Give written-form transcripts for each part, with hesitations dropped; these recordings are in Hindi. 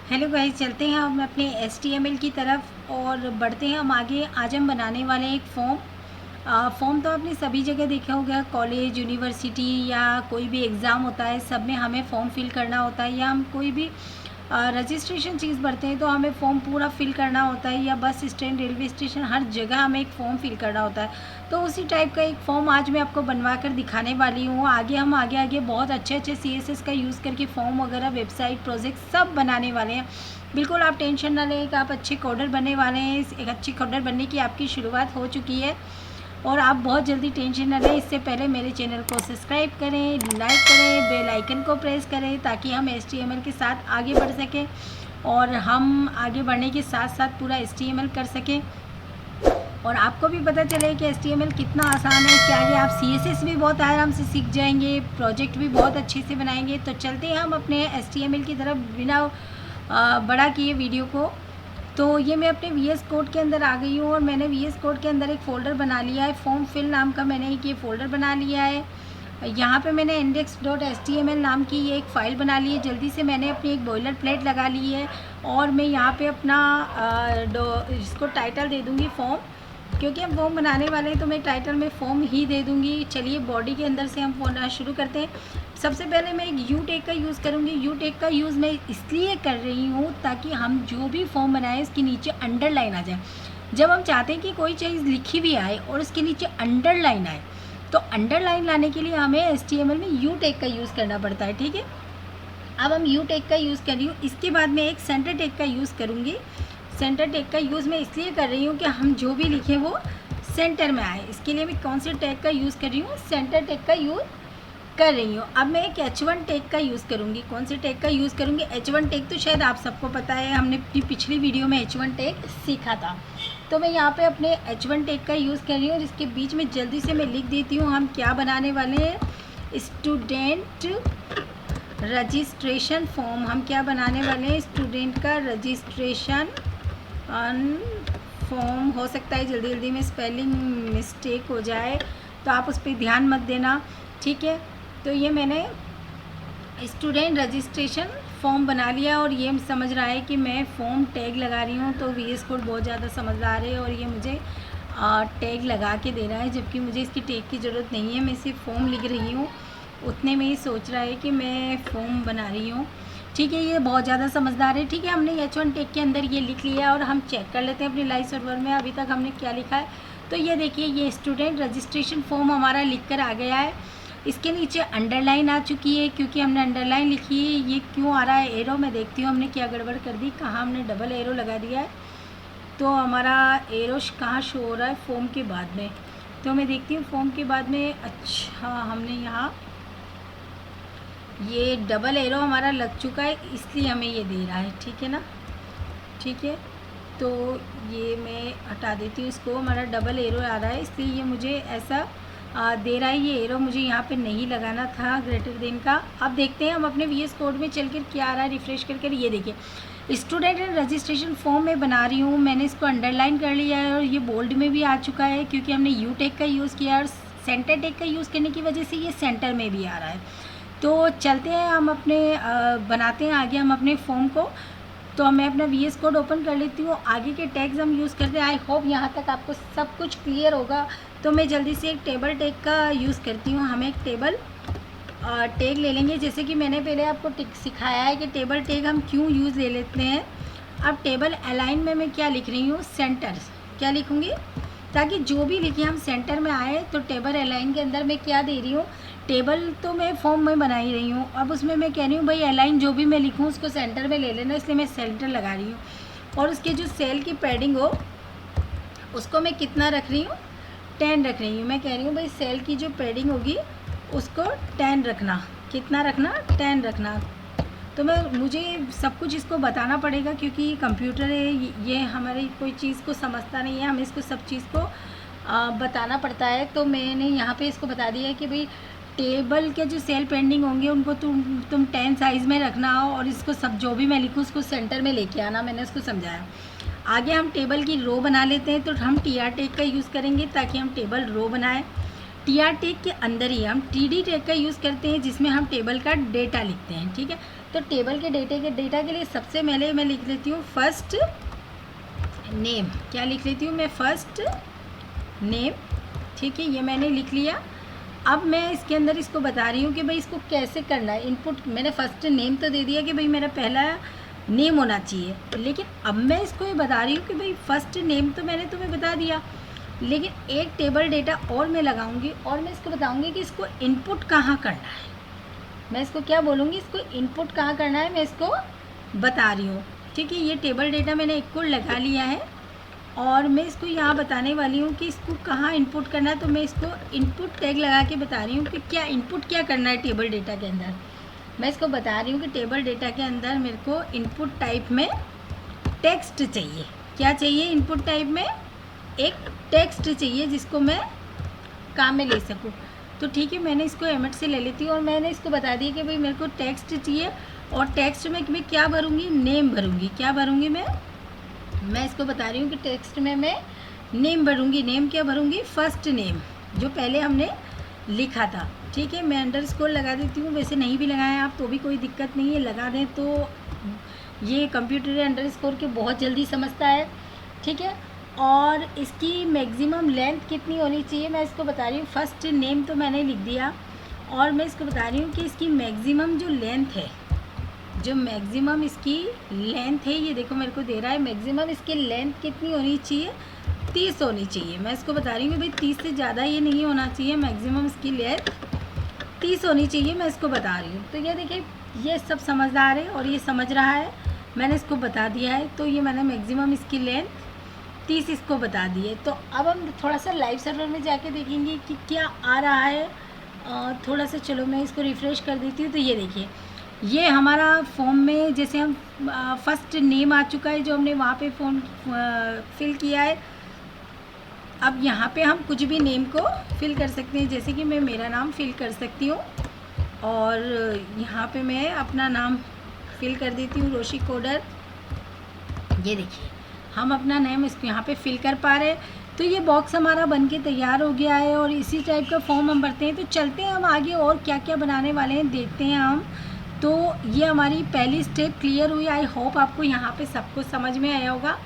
हेलो गाइस, चलते हैं हम अपने HTML की तरफ और बढ़ते हैं हम आगे। आज हम बनाने वाले हैं एक फॉर्म तो आपने सभी जगह देखा होगा, कॉलेज, यूनिवर्सिटी या कोई भी एग्ज़ाम होता है, सब में हमें फॉर्म फिल करना होता है। या हम कोई भी रजिस्ट्रेशन चीज़ भरते हैं तो हमें फॉर्म पूरा फिल करना होता है, या बस स्टैंड, रेलवे स्टेशन, हर जगह हमें एक फ़ॉर्म फिल करना होता है। तो उसी टाइप का एक फ़ॉर्म आज मैं आपको बनवा कर दिखाने वाली हूँ। आगे बहुत अच्छे CSS का यूज़ करके फॉर्म वगैरह, वेबसाइट, प्रोजेक्ट सब बनाने वाले हैं। बिल्कुल आप टेंशन ना लें कि आप अच्छे कोडर बनने वाले हैं। एक अच्छे कोडर बनने की आपकी शुरुआत हो चुकी है और आप बहुत जल्दी टेंशन ना लें। इससे पहले मेरे चैनल को सब्सक्राइब करें, लाइक करें, बेल आइकन को प्रेस करें ताकि हम HTML के साथ आगे बढ़ सकें और हम आगे बढ़ने के साथ साथ पूरा HTML कर सकें और आपको भी पता चले कि HTML कितना आसान है। इसके आगे आप CSS भी बहुत आराम से सीख जाएंगे, प्रोजेक्ट भी बहुत अच्छे से बनाएंगे। तो चलते हैं हम अपने HTML की तरफ बिना बड़ा किए वीडियो को। तो ये मैं अपने VS कोड के अंदर आ गई हूँ और मैंने VS कोड के अंदर एक फ़ोल्डर बना लिया है। फॉर्म फिल नाम का मैंने एक ये फ़ोल्डर बना लिया है। यहाँ पे मैंने index.html नाम की ये एक फ़ाइल बना ली है। जल्दी से मैंने अपनी एक बॉयलर प्लेट लगा ली है और मैं यहाँ पे अपना इसको टाइटल दे दूँगी फॉर्म, क्योंकि हम फॉर्म बनाने वाले हैं तो मैं टाइटल में फॉर्म ही दे दूँगी। चलिए बॉडी के अंदर से हम फॉर्म शुरू करते हैं। सबसे पहले मैं एक यू टैग का यूज़ करूँगी। यू टैग का यूज़ मैं इसलिए कर रही हूँ ताकि हम जो भी फॉर्म बनाएं उसके नीचे अंडरलाइन आ जाए। जब हम चाहते हैं कि कोई चीज़ लिखी भी आए और उसके नीचे अंडरलाइन आए, तो अंडरलाइन लाने के लिए हमें HTML में यू टैग का यूज़ करना पड़ता है। ठीक है, अब हम यू टैग का यूज़ कर रही हूँ। इसके बाद मैं एक सेंटर टैग का यूज़ करूँगी। सेंटर टैग का यूज़ मैं इसलिए कर रही हूँ कि हम जो भी लिखें वो सेंटर में आए। इसके लिए मैं कौन से टैग का यूज़ कर रही हूँ? सेंटर टैग का यूज़ कर रही हूँ। अब मैं एक H1 टैग का यूज़ करूँगी। कौन से टैग का यूज़ करूँगी? H1 टैग तो शायद आप सबको पता है, हमने अपनी पिछली वीडियो में H1 टैग सीखा था। तो मैं यहाँ पे अपने H1 टैग का यूज़ कर रही हूँ और इसके बीच में जल्दी से मैं लिख देती हूँ हम क्या बनाने वाले हैं। Student registration form. हम क्या बनाने वाले हैं? स्टूडेंट का रजिस्ट्रेशन फॉर्म। हो सकता है जल्दी जल्दी में स्पेलिंग मिस्टेक हो जाए तो आप उस पर ध्यान मत देना, ठीक है। तो ये मैंने स्टूडेंट रजिस्ट्रेशन फॉर्म बना लिया और ये समझ रहा है कि मैं फॉर्म टैग लगा रही हूँ। तो VS कोड बहुत ज़्यादा समझदार है और ये मुझे टैग लगा के दे रहा है, जबकि मुझे इसकी टैग की ज़रूरत नहीं है। मैं सिर्फ फॉर्म लिख रही हूँ, उतने में ही सोच रहा है कि मैं फॉर्म बना रही हूँ। ठीक है, ये बहुत ज़्यादा समझदार है। ठीक है, हमने H1 टैग के अंदर ये लिख लिया और हम चेक कर लेते हैं अपने लाइव सर्वर में अभी तक हमने क्या लिखा है। तो ये देखिए, ये स्टूडेंट रजिस्ट्रेशन फॉर्म हमारा लिख कर आ गया है। इसके नीचे अंडरलाइन आ चुकी है क्योंकि हमने अंडरलाइन लिखी है। ये क्यों आ रहा है एरो? मैं देखती हूँ हमने क्या गड़बड़ कर दी, कहाँ हमने डबल एरो लगा दिया है। तो हमारा एरो कहाँ शो हो रहा है? फॉर्म के बाद में। तो मैं देखती हूँ फॉर्म के बाद में। अच्छा, हमने यहाँ ये डबल एरो हमारा लग चुका है, इसलिए हमें ये दे रहा है। ठीक है ना, ठीक है। तो ये मैं हटा देती हूँ इसको। हमारा डबल एरो आ रहा है इसलिए ये मुझे ऐसा दे रहा है। ये एरो मुझे यहाँ पे नहीं लगाना था, ग्रेटर देन का। अब देखते हैं हम अपने VS कोड में चलकर क्या आ रहा है, रिफ़्रेश करके। ये देखिए, स्टूडेंट रजिस्ट्रेशन फॉर्म में बना रही हूँ। मैंने इसको अंडरलाइन कर लिया है और ये बोल्ड में भी आ चुका है क्योंकि हमने यू टैग का यूज़ किया और सेंटर टैग का यूज़ करने की वजह से ये सेंटर में भी आ रहा है। तो चलते हैं हम अपने बनाते हैं आगे हम अपने फॉर्म को। तो मैं अपना VS कोड ओपन कर लेती हूँ। आगे के टैग्स हम यूज़ करते हैं। आई होप यहाँ तक आपको सब कुछ क्लियर होगा। तो मैं जल्दी से एक टेबल टैग का यूज़ करती हूँ। हम एक टेबल टैग ले लेंगे, जैसे कि मैंने पहले आपको सिखाया है कि टेबल टैग हम क्यों यूज़ ले लेते हैं। अब टेबल अलाइन में मैं क्या लिख रही हूँ? सेंटर। क्या लिखूँगी? ताकि जो भी लिखे हम सेंटर में आए। तो टेबल अलाइन के अंदर मैं क्या दे रही हूँ? टेबल तो मैं फॉर्म में बना ही रही हूँ, अब उसमें मैं कह रही हूँ भाई अलाइन जो भी मैं लिखूँ उसको सेंटर में ले लेना, इसलिए मैं सेंटर लगा रही हूँ। और उसके जो सेल की पैडिंग हो उसको मैं कितना रख रही हूँ? 10 रख रही हूँ। मैं कह रही हूँ भाई सेल की जो पैडिंग होगी उसको 10 रखना। कितना रखना? 10 रखना। तो मुझे सब कुछ इसको बताना पड़ेगा क्योंकि कंप्यूटर है, ये हमारी कोई चीज़ को समझता नहीं है, हमें इसको सब चीज़ को बताना पड़ता है। तो मैंने यहाँ पे इसको बता दिया है कि भाई टेबल के जो सेल पेंडिंग होंगे उनको तुम 10 साइज़ में रखना और इसको सब जो भी मैं लिखूँ उसको सेंटर में लेके आना। मैंने उसको समझाया। आगे हम टेबल की रो बना लेते हैं। तो हम TR टैग का यूज़ करेंगे ताकि हम टेबल रो बनाएं। TR टैग के अंदर ही हम TD टैग का यूज़ करते हैं जिसमें हम टेबल का डेटा लिखते हैं। ठीक है, तो टेबल के डेटा के लिए सबसे पहले मैं लिख लेती हूँ फर्स्ट नेम। क्या लिख लेती हूँ मैं? First name. ठीक है, ये मैंने लिख लिया। अब मैं इसके अंदर इसको बता रही हूँ कि भाई इसको कैसे करना है। इनपुट मैंने फर्स्ट नेम तो दे दिया कि भाई मेरा पहला नेम होना चाहिए, लेकिन अब मैं इसको ये बता रही हूँ कि भाई फर्स्ट नेम तो मैंने तुम्हें बता दिया, लेकिन एक टेबल डेटा और मैं लगाऊंगी और मैं इसको बताऊंगी कि इसको इनपुट कहाँ करना है। मैं इसको क्या बोलूँगी? इसको इनपुट कहाँ करना है मैं इसको बता रही हूँ। ठीक है, ये टेबल डेटा मैंने एक को लगा लिया है और मैं इसको यहाँ बताने वाली हूँ कि इसको कहाँ इनपुट करना है। तो मैं इसको इनपुट टैग लगा के बता रही हूँ कि क्या इनपुट क्या करना है टेबल डेटा के अंदर। मैं इसको बता रही हूँ कि टेबल डेटा के अंदर मेरे को इनपुट टाइप में टेक्स्ट चाहिए। क्या चाहिए? इनपुट टाइप में एक टेक्स्ट चाहिए जिसको मैं काम में ले सकूँ। तो ठीक है, मैंने इसको एमएट से ले लेती हूँ और मैंने इसको बता दिया कि भाई मेरे को टेक्स्ट चाहिए और टेक्स्ट में मैं क्या भरूँगी? नेम भरूँगी। क्या भरूँगी मैं इसको बता रही हूँ कि टेक्स्ट में मैं नेम भरूँगी। नेम क्या भरूँगी? फर्स्ट नेम, जो पहले हमने लिखा था। ठीक है, मैं अंडरस्कोर लगा देती हूँ। वैसे नहीं भी लगाएं आप तो भी कोई दिक्कत नहीं है, लगा दें तो ये कंप्यूटर अंडरस्कोर के बहुत जल्दी समझता है। ठीक है, और इसकी मैक्सिमम लेंथ कितनी होनी चाहिए मैं इसको बता रही हूँ। फर्स्ट नेम तो मैंने लिख दिया और मैं इसको बता रही हूँ कि इसकी मैक्सिमम जो लेंथ है, जो मैक्सिमम इसकी लेंथ है, ये देखो मेरे को दे रहा है मैक्सिमम इसकी लेंथ कितनी होनी चाहिए? 30 होनी चाहिए। मैं इसको बता रही हूँ कि भाई 30 से ज़्यादा ये नहीं होना चाहिए, मैक्सिमम इसकी लेंथ 30 होनी चाहिए। मैं इसको बता रही हूँ। तो ये देखिए, ये सब समझदार है और ये समझ रहा है, मैंने इसको बता दिया है। तो ये मैंने मैक्सिमम इसकी लेंथ 30 इसको बता दी है। तो अब हम थोड़ा सा लाइव सर्वर में जाके देखेंगे कि क्या आ रहा है। थोड़ा सा चलो मैं इसको रिफ़्रेश कर देती हूँ। तो ये देखिए, ये हमारा फॉर्म में जैसे हम फर्स्ट नेम आ चुका है जो हमने वहाँ पे फॉर्म फिल किया है। अब यहाँ पे हम कुछ भी नेम को फिल कर सकते हैं, जैसे कि मैं मेरा नाम फिल कर सकती हूँ और यहाँ पे मैं अपना नाम फिल कर देती हूँ, रोशी कोडर। ये देखिए, हम अपना नेम इसको यहाँ पे फिल कर पा रहे हैं। तो ये बॉक्स हमारा बनके तैयार हो गया है और इसी टाइप का फॉर्म हम भरते हैं। तो चलते हैं हम आगे और क्या क्या बनाने वाले हैं देखते हैं हम। तो ये हमारी पहली स्टेप क्लियर हुई। आई होप आपको यहाँ पे सब कुछ समझ में आया होगा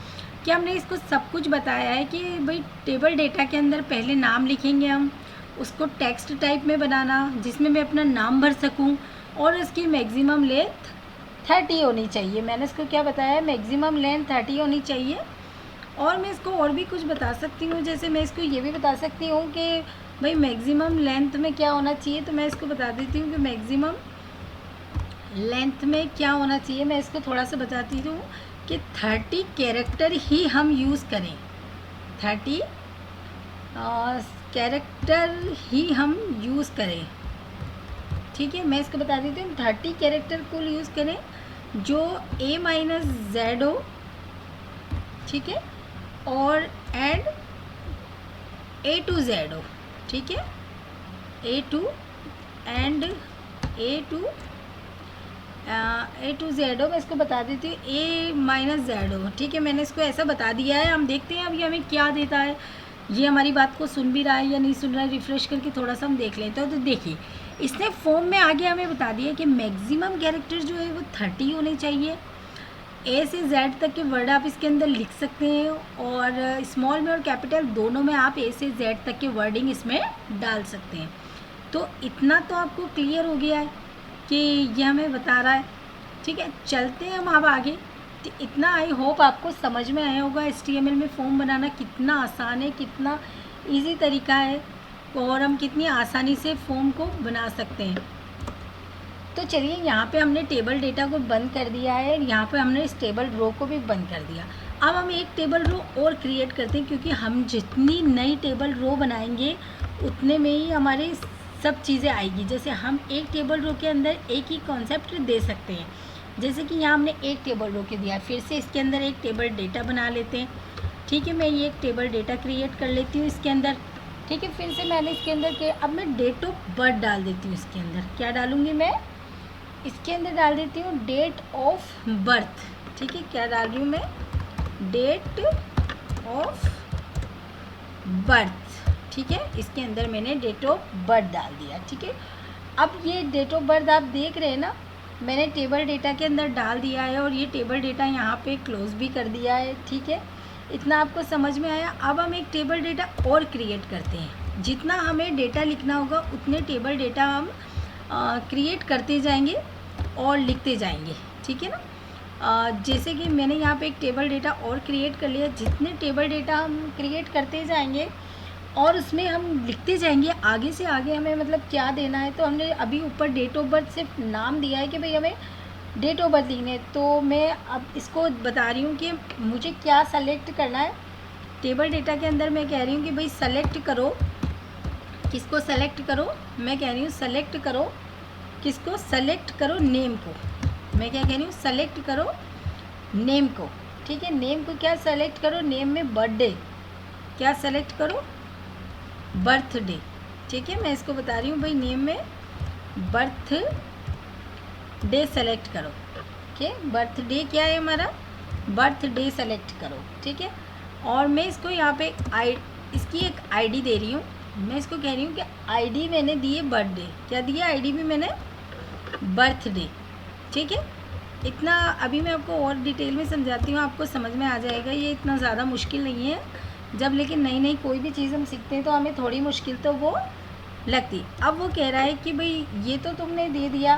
कि हमने इसको सब कुछ बताया है कि भाई टेबल डेटा के अंदर पहले नाम लिखेंगे हम, उसको टेक्स्ट टाइप में बनाना जिसमें मैं अपना नाम भर सकूँ और इसकी मैक्सिमम लेंथ 30 होनी चाहिए। मैंने इसको क्या बताया है? मैक्सिमम लेंथ 30 होनी चाहिए। और मैं इसको और भी कुछ बता सकती हूँ, जैसे मैं इसको ये भी बता सकती हूँ कि भाई मैक्सिमम लेंथ में क्या होना चाहिए। तो मैं इसको बता देती हूँ कि मैक्सिमम लेंथ में क्या होना चाहिए। मैं इसको थोड़ा सा बताती हूँ कि 30 कैरेक्टर ही हम यूज़ करें। 30 कैरेक्टर ही हम यूज़ करें। ठीक है, मैं इसको बता देती हूँ 30 कैरेक्टर को यूज़ करें जो A-Z हो। ठीक है, और एंड A to Z हो। ठीक है, A to Z हो। मैं इसको बता देती हूँ A-Z हो। ठीक है, मैंने इसको ऐसा बता दिया है। हम देखते हैं अभी हमें क्या देता है। ये हमारी बात को सुन भी रहा है या नहीं सुन रहा है, रिफ़्रेश करके थोड़ा सा हम देख लेते हैं। तो देखिए, इसने फॉर्म में आगे हमें बता दिया कि मैक्सिमम कैरेक्टर जो है वो 30 होने चाहिए। A से Z तक के वर्ड आप इसके अंदर लिख सकते हैं और स्मॉल में और कैपिटल दोनों में आप A से Z तक के वर्डिंग इसमें डाल सकते हैं। तो इतना तो आपको क्लियर हो गया है कि ये हमें बता रहा है। ठीक है, चलते हैं हम अब आगे। तो इतना आई होप आपको समझ में आया होगा HTML में फॉर्म बनाना कितना आसान है, कितना इजी तरीका है और हम कितनी आसानी से फॉर्म को बना सकते हैं। तो चलिए, यहाँ पे हमने टेबल डेटा को बंद कर दिया है, यहाँ पे हमने इस टेबल रो को भी बंद कर दिया। अब हम एक टेबल रो और क्रिएट करते हैं, क्योंकि हम जितनी नई टेबल रो बनाएंगे उतने में ही हमारी सब चीज़ें आएगी। जैसे हम एक टेबल रो के अंदर एक ही कॉन्सेप्ट दे सकते हैं, जैसे कि यहाँ हमने एक टेबल रो के दिया, फिर से इसके अंदर एक टेबल डेटा बना लेते हैं। ठीक है, मैं ये एक टेबल डेटा क्रिएट कर लेती हूँ इसके अंदर। ठीक है, फिर से मैंने इसके अंदर के अब मैं डेट ऑफ बर्थ डाल देती हूँ। इसके अंदर क्या डालूँगी मैं? इसके अंदर डाल देती हूँ डेट ऑफ बर्थ। ठीक है, क्या डाल रही हूँ मैं? Date of birth. ठीक है, इसके अंदर मैंने डेट ऑफ बर्थ डाल दिया। ठीक है, अब ये डेट ऑफ बर्थ आप देख रहे हैं ना, मैंने टेबल डेटा के अंदर डाल दिया है और ये टेबल डेटा यहाँ पे क्लोज भी कर दिया है। ठीक है, इतना आपको समझ में आया। अब हम एक टेबल डेटा और क्रिएट करते हैं। जितना हमें डेटा लिखना होगा उतने टेबल डेटा हम क्रिएट करते जाएंगे और लिखते जाएंगे। ठीक है ना। जैसे कि मैंने यहाँ पे एक टेबल डेटा और क्रिएट कर लिया। जितने टेबल डेटा हम क्रिएट करते जाएंगे और उसमें हम लिखते जाएंगे आगे से आगे हमें मतलब क्या देना है। तो हमने अभी ऊपर डेट ऑफ बर्थ सिर्फ नाम दिया है कि भाई हमें डेट ऑफ बर्थ लिखने। तो मैं अब इसको बता रही हूँ कि मुझे क्या सेलेक्ट करना है। टेबल डेटा के अंदर मैं कह रही हूँ कि भाई सेलेक्ट करो, किसको सेलेक्ट करो, मैं कह रही हूँ सेलेक्ट करो, किसको सेलेक्ट करो, नेम को। मैं क्या कह रही हूँ, सेलेक्ट करो नेम को। ठीक है, नेम को क्या सेलेक्ट करो, नेम में बर्थडे क्या सेलेक्ट करो, बर्थडे। ठीक है, मैं इसको बता रही हूँ भाई नेम में बर्थडे सेलेक्ट करो। ठीक है, बर्थडे क्या है हमारा, बर्थडे सेलेक्ट करो। ठीक है, और मैं इसको यहाँ पे इसकी एक आईडी दे रही हूँ। मैं इसको कह रही हूँ कि आईडी मैंने दी है बर्थडे, क्या दिया, आईडी भी मैंने बर्थडे। ठीक है, इतना अभी मैं आपको और डिटेल में समझाती हूँ, आपको समझ में आ जाएगा। ये इतना ज़्यादा मुश्किल नहीं है। जब लेकिन नई नई कोई भी चीज़ हम सीखते हैं तो हमें थोड़ी मुश्किल तो वो लगती। अब वो कह रहा है कि भाई ये तो तुमने दे दिया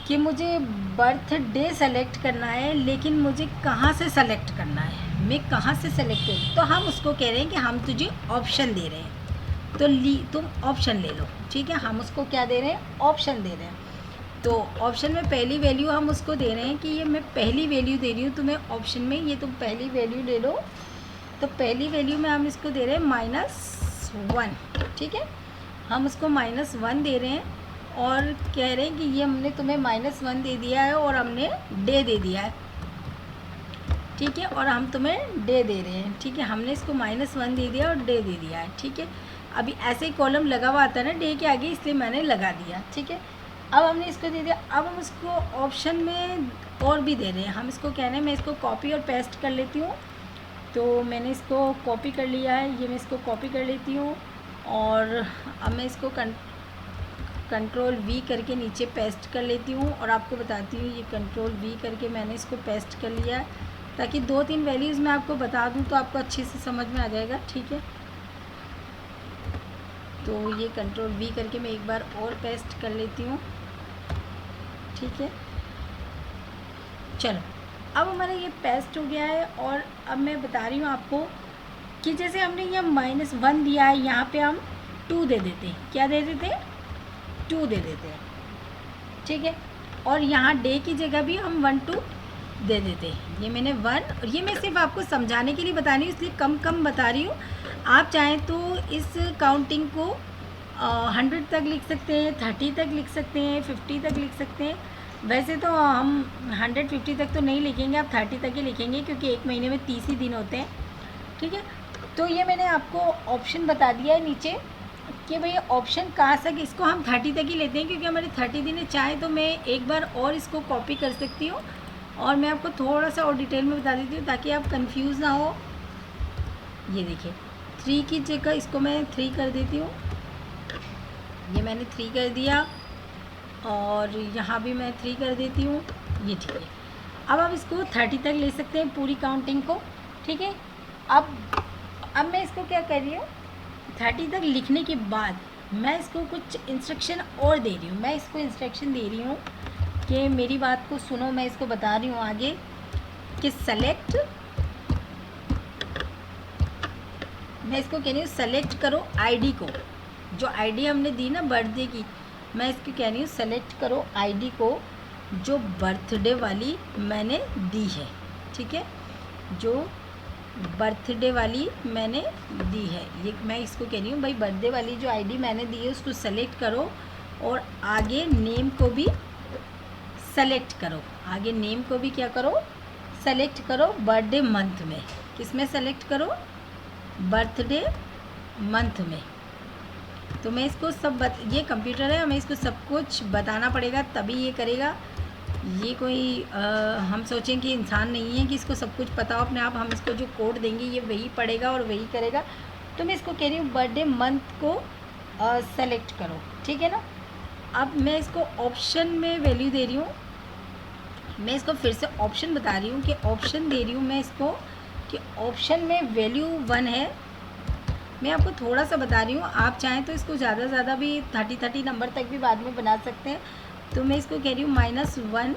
कि मुझे बर्थडे सेलेक्ट करना है, लेकिन मुझे कहाँ से सेलेक्ट करना है, मैं कहाँ से सेलेक्ट करूँ। तो हम उसको कह रहे हैं कि हम तुझे ऑप्शन दे रहे हैं, तो तुम ऑप्शन ले लो। ठीक है, हम उसको क्या दे रहे हैं, ऑप्शन दे रहे हैं। तो ऑप्शन में पहली वैल्यू हम उसको दे रहे हैं कि ये मैं पहली वैल्यू दे रही हूँ तुम्हें ऑप्शन में, ये तुम पहली वैल्यू ले लो। तो पहली वैल्यू में हम इसको दे रहे हैं -1। ठीक है, हम उसको -1 दे रहे हैं और कह रहे हैं कि ये हमने तुम्हें -1 दे दिया है और हमने डे दे दिया है। ठीक है, और हम तुम्हें डे दे रहे हैं। ठीक है, हमने इसको -1 दे दिया और डे दे दिया है। ठीक है, अभी ऐसे ही कॉलम लगा हुआ आता है ना डे के आगे, इसलिए मैंने लगा दिया। ठीक है, अब हमने इसको दे दिया। अब हम इसको ऑप्शन में और भी दे रहे हैं। हम इसको कह रहे हैं, मैं इसको कॉपी और पेस्ट कर लेती हूँ। तो मैंने इसको कॉपी कर लिया है, ये मैं इसको कॉपी कर लेती हूँ और अब मैं इसको कंट्रोल V करके नीचे पेस्ट कर लेती हूँ और आपको बताती हूँ। ये कंट्रोल V करके मैंने इसको पेस्ट कर लिया है, ताकि 2-3 वैल्यूज़ मैं आपको बता दूँ तो आपको अच्छे से समझ में आ जाएगा। ठीक है, तो ये कंट्रोल V करके मैं एक बार और पेस्ट कर लेती हूँ। ठीक है, चलो अब हमारा ये पेस्ट हो गया है। और अब मैं बता रही हूँ आपको कि जैसे हमने ये -1 दिया है, यहाँ पे हम 2 दे देते हैं। क्या दे देते हैं, 2 दे देते हैं। ठीक है, और यहाँ डे की जगह भी हम 1 2 दे देते हैं। ये मैंने 1, और ये मैं सिर्फ आपको समझाने के लिए बता रही हूँ, इसलिए कम कम बता रही हूँ। आप चाहें तो इस काउंटिंग को 100 तक लिख सकते हैं, 30 तक लिख सकते हैं, 50 तक लिख सकते हैं। वैसे तो हम 150 तक तो नहीं लिखेंगे, आप 30 तक ही लिखेंगे, क्योंकि एक महीने में 30 ही दिन होते हैं। ठीक है, तो ये मैंने आपको ऑप्शन बता दिया है नीचे कि भाई ऑप्शन कहाँ तक, इसको हम 30 तक ही लेते हैं क्योंकि हमारे 30 दिन है। चाहे तो मैं एक बार और इसको कॉपी कर सकती हूँ और मैं आपको थोड़ा सा और डिटेल में बता देती हूँ ताकि आप कंफ्यूज ना हो। ये देखिए 3 की जगह इसको मैं 3 कर देती हूँ। ये मैंने 3 कर दिया और यहाँ भी मैं 3 कर देती हूँ। ये ठीक है, अब आप इसको 30 तक ले सकते हैं पूरी काउंटिंग को। ठीक है, अब मैं इसको क्या कर रही हूँ, 30 तक लिखने के बाद मैं इसको कुछ इंस्ट्रक्शन और दे रही हूँ। मैं इसको इंस्ट्रक्शन दे रही हूँ कि मेरी बात को सुनो। मैं इसको बता रही हूँ आगे कि सेलेक्ट, मैं इसको कह रही हूँ सेलेक्ट करो आईडी को, जो आईडी हमने दी ना बर्थडे की, मैं इसको कह रही हूँ सेलेक्ट करो आईडी को जो बर्थडे वाली मैंने दी है। ठीक है, जो बर्थडे वाली मैंने दी है, ये मैं इसको कह रही हूँ भाई बर्थडे वाली जो आईडी मैंने दी है उसको सेलेक्ट करो और आगे नेम को भी सेलेक्ट करो। आगे नेम को भी क्या करो, सेलेक्ट करो। बर्थडे मंथ में, किस में सेलेक्ट करो, बर्थडे मंथ में। तो मैं इसको सब ये कंप्यूटर है, हमें इसको सब कुछ बताना पड़ेगा तभी ये करेगा। ये कोई हम सोचें कि इंसान नहीं है कि इसको सब कुछ पता हो अपने आप। हम इसको जो कोड देंगे ये वही पढ़ेगा और वही करेगा। तो मैं इसको कह रही हूँ बर्थडे मंथ को सेलेक्ट करो। ठीक है ना, अब मैं इसको ऑप्शन में वैल्यू दे रही हूँ। मैं इसको फिर से ऑप्शन बता रही हूँ कि ऑप्शन दे रही हूँ मैं इसको कि ऑप्शन में वैल्यू 1 है। मैं आपको थोड़ा सा बता रही हूँ, आप चाहें तो इसको ज़्यादा ज़्यादा भी 30 नंबर तक भी बाद में बना सकते हैं। तो मैं इसको कह रही हूँ -1,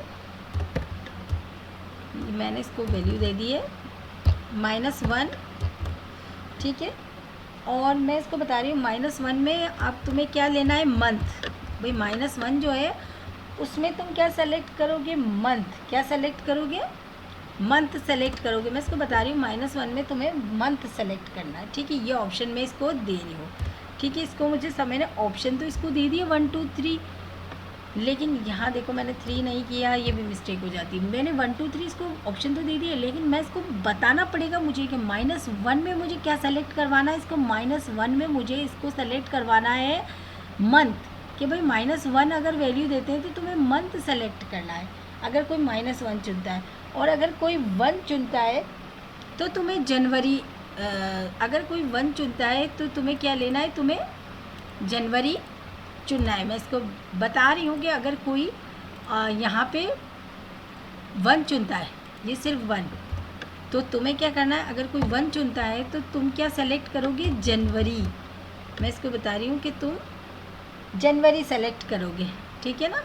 मैंने इसको वैल्यू दे दी है -1, ठीक है। और मैं इसको बता रही हूँ -1 में अब तुम्हें क्या लेना है, मंथ। भाई -1 जो है उसमें तुम क्या सेलेक्ट करोगे, मंथ। क्या सेलेक्ट करोगे, मंथ सेलेक्ट करोगे। मैं इसको बता रही हूँ -1 में तुम्हें मंथ सेलेक्ट करना है, ठीक है। ये ऑप्शन मैं इसको दे रही हूँ, ठीक है। इसको मुझे समय ने ऑप्शन तो इसको दे दिया 1 2 3, लेकिन यहाँ देखो मैंने 3 नहीं किया, ये भी मिस्टेक हो जाती है। मैंने 1 2 3 इसको ऑप्शन तो दे दिया, लेकिन मैं इसको बताना पड़ेगा मुझे कि -1 में मुझे क्या सेलेक्ट करवाना है। इसको -1 में मुझे इसको सेलेक्ट करवाना है मंथ, कि भाई -1 अगर वैल्यू देते हैं तो तुम्हें मंथ सेलेक्ट करना है अगर कोई -1 चुनता है। और अगर कोई 1 चुनता है तो तुम्हें जनवरी, अगर कोई 1 चुनता है तो तुम्हें क्या लेना है, तुम्हें जनवरी चुनना है। मैं इसको बता रही हूँ कि अगर कोई यहाँ पे 1 चुनता है, ये सिर्फ 1, तो तुम्हें क्या करना है, अगर कोई 1 चुनता है तो तुम क्या सेलेक्ट करोगे, जनवरी। मैं इसको बता रही हूँ कि तुम जनवरी सेलेक्ट करोगे, ठीक है ना।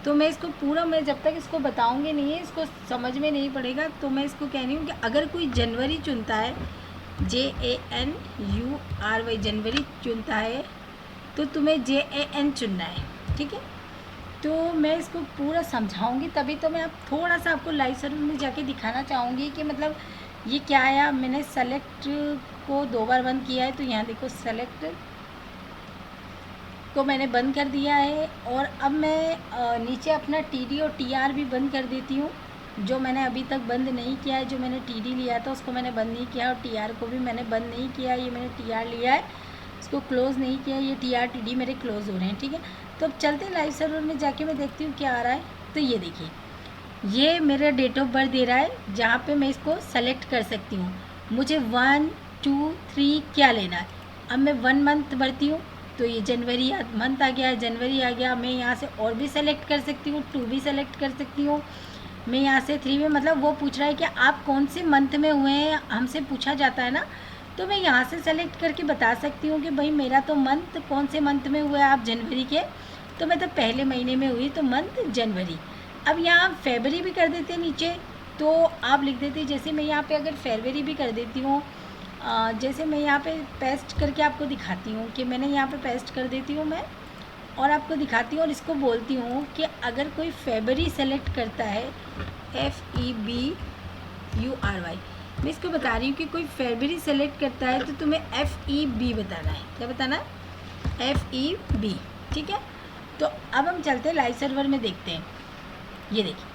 तो मैं इसको पूरा, मैं जब तक इसको बताऊंगी नहीं है, इसको समझ में नहीं पड़ेगा। तो मैं इसको कह रही हूँ कि अगर कोई जनवरी चुनता है, JANURY जनवरी चुनता है, तो तुम्हें JAN चुनना है, ठीक है। तो मैं इसको पूरा समझाऊंगी, तभी तो मैं अब थोड़ा सा आपको लाइव सर्वर में जाके दिखाना चाहूँगी कि मतलब ये क्या आया। मैंने सेलेक्ट को 2 बार बंद किया है, तो यहाँ देखो सेलेक्ट को मैंने बंद कर दिया है। और अब मैं नीचे अपना TD और TR भी बंद कर देती हूँ, जो मैंने अभी तक बंद नहीं किया है। जो मैंने TD लिया था उसको मैंने बंद नहीं किया, और TR को भी मैंने बंद नहीं किया। ये मैंने TR लिया है, इसको क्लोज़ नहीं किया। ये TR TD मेरे क्लोज़ हो रहे हैं, ठीक है। तो अब चलते हैं लाइव सर्वर में जाके, मैं देखती हूँ क्या आ रहा है। तो ये देखिए, ये मेरा डेट ऑफ बर्थ दे रहा है, जहाँ पे मैं इसको सेलेक्ट कर सकती हूँ। मुझे 1 2 3 क्या लेना है। अब मैं 1 मंथ भरती हूँ, तो ये जनवरी मंथ आ गया, जनवरी आ गया। मैं यहाँ से और भी सेलेक्ट कर सकती हूँ, 2 भी सेलेक्ट कर सकती हूँ। मैं यहाँ से 3 में, मतलब वो पूछ रहा है कि आप कौन से मंथ में हुए हैं, हमसे पूछा जाता है ना। तो मैं यहाँ से सेलेक्ट करके बता सकती हूँ कि भाई मेरा तो मंथ, कौन से मंथ में हुआ है आप, जनवरी के, तो मैं तो पहले महीने में हुई, तो मंथ जनवरी। अब यहाँ फरवरी भी कर देते नीचे, तो आप लिख देते, जैसे मैं यहाँ पे अगर फरवरी भी कर देती हूँ, जैसे मैं यहाँ पे पेस्ट करके आपको दिखाती हूँ कि मैंने यहाँ पे पेस्ट कर देती हूँ मैं, और आपको दिखाती हूँ और इसको बोलती हूँ कि अगर कोई फरवरी सेलेक्ट करता है, FEBURY, मैं इसको बता रही हूँ कि कोई फरवरी सेलेक्ट करता है तो तुम्हें FEB बताना है। क्या बताना है, FEB, ठीक है। तो अब हम चलते हैं लाइव सर्वर में, देखते हैं। ये देखिए,